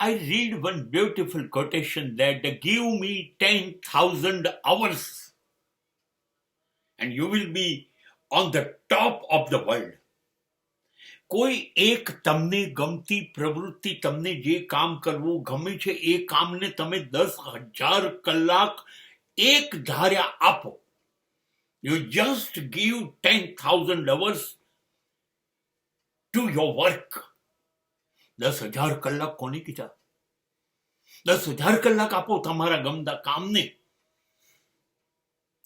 I read one beautiful quotation that give me 10,000 hours and you will be on the top of the world. કોઈ એક તમને ગમતી પ્રવૃત્તિ, તમને જે કામ કરવું ગમે છે એ કામને તમે 10,000 કલાક એક ધાર્યા આપો. You just give 10,000 hours to your work. 10,000 કલાક કોને કીધા? 10,000 કલાક આપો તમારા ગમતા કામને.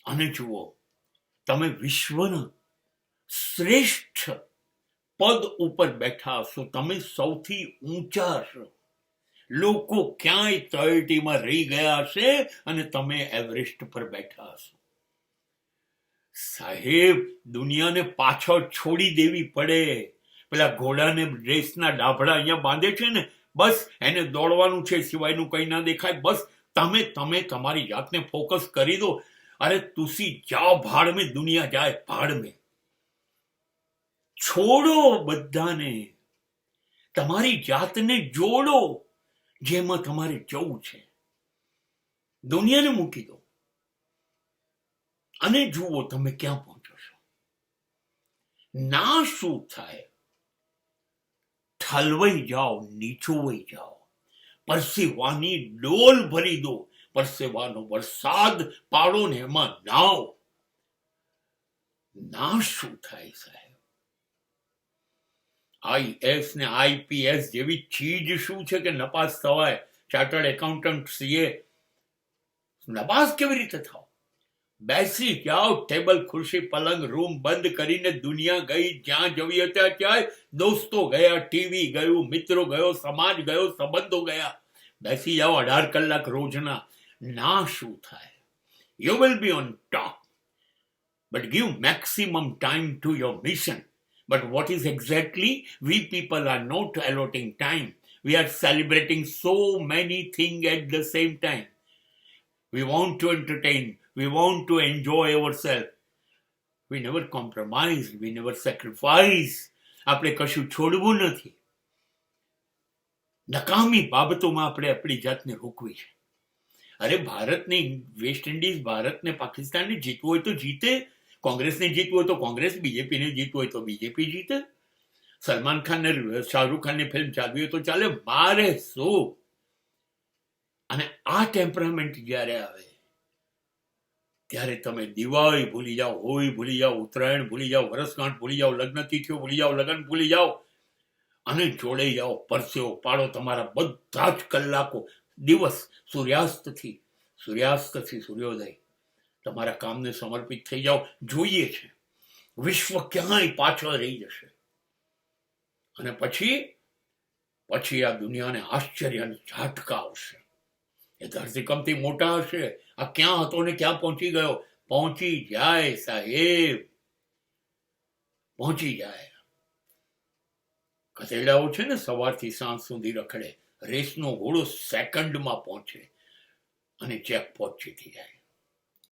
અને જુઓ, તમે વિશ્વના શ્રેષ્ઠ પદ ઉપર બેઠા હશો, તમે સૌથી ઊંચા હશો. લોકો ક્યાંય તળેટીમાં રહી ગયા હશે અને તમે એવરેસ્ટ પર બેઠા હશો. સાહેબ, દુનિયાને પાછળ છોડી દેવી પડે. પેલા ઘોડાને રેસના ડાભડા અહીંયા બાંધે છે ને, બસ એને દોડવાનું છે, સિવાયનું કંઈ ના દેખાય. બસ તમે તમારી જાતને ફોકસ કરી દો. અરે તુસી જાઓ ભાડ में, દુનિયા જાય ભાડ में. છોડો બધાને, તમારી જાતને જોડો જેમાં તમારે જવું છે. દુનિયાને મૂકી દો અને જુઓ તમે ક્યાં પહોંચો છો. ના શું થાય? ઠલવાઈ જાઓ, નીચોવાઈ જાઓ, પરસેવાની ડોલ ભરી દો, પરસેવાનો વરસાદ પાડો ને એમાં નાવ. ના શું થાય સાહેબ? IAS ને IPS જેવી ચીજ શું છે કે નપાસ થવાય? ચાર્ટર્ડ એકાઉન્ટન્ટ, CA નપાસ કેવી રીતે થાવ? બેસી જાઓ, ટેબલ ખુરશી પલંગ રૂમ બંધ કરીને. દુનિયા ગઈ, જ્યાં જવી હતા ત્યાં. દોસ્તો ગયા, ટીવી ગયું, મિત્રો ગયો, સમાજ ગયો, સંબંધો ગયા. બેસી જાઓ 18 કલાક રોજના. ના શું થાય? You will be on top, but give maximum time to your mission. But what is exactly? We people are not allotting time. We are celebrating so many things at the same time. We want to entertain. We want to enjoy ourselves. We never compromise. We never sacrifice. આપણે કશું છોડવું નથી. નકામી બાબતોમાં આપણે આપણી જાતને રોકવી છે. અરે ભારતને વેસ્ટ ઇન્ડિઝ, ભારતને પાકિસ્તાનને જીતવું હોય તો જીતે. કોંગ્રેસને જીતવું હોય તો કોંગ્રેસ, બીજેપીને જીતવું હોય તો બીજેપી જીતે. સલમાન ખાન ને શાહરૂખ ખાનની ફિલ્મ ચાલવી હોય તો ચાલે. મારે શું? અને આ ટેમ્પરામેન્ટ જ્યારે આવે ત્યારે તમે દિવાળી ભૂલી જાઓ, હોળી ભૂલી જાઓ, ઉત્તરાયણ ભૂલી જાઓ, વરસગાંઠ ભૂલી જાઓ, લગ્ન તિથિઓ ભૂલી જાઓ, લગ્ન ભૂલી જાઓ અને જોડાઈ જાઓ. પરસેવો પાડો તમારા બધા જ કલાકો. દિવસ સૂર્યાસ્તથી સૂર્યોદય તમારા કામને સમર્પિત થઈ જાઓ. જોઈએ છે વિશ્વ ક્યાંય પાછળ રહી જશે અને પછી આ દુનિયાને આશ્ચર્ય અને ઝાટકા આવશે. એ ધરતીકંપથી મોટા હશે. આ ક્યાં હતો ને ક્યાં પહોંચી ગયો? પહોંચી જાય સાહેબ, પહોંચી જાય. ગધેડાઓ છે ને સવારથી સાંજ સુધી રખડે, રેસનો ઘોડો સેકન્ડમાં પહોંચે અને જેકપોટ જીતી જાય.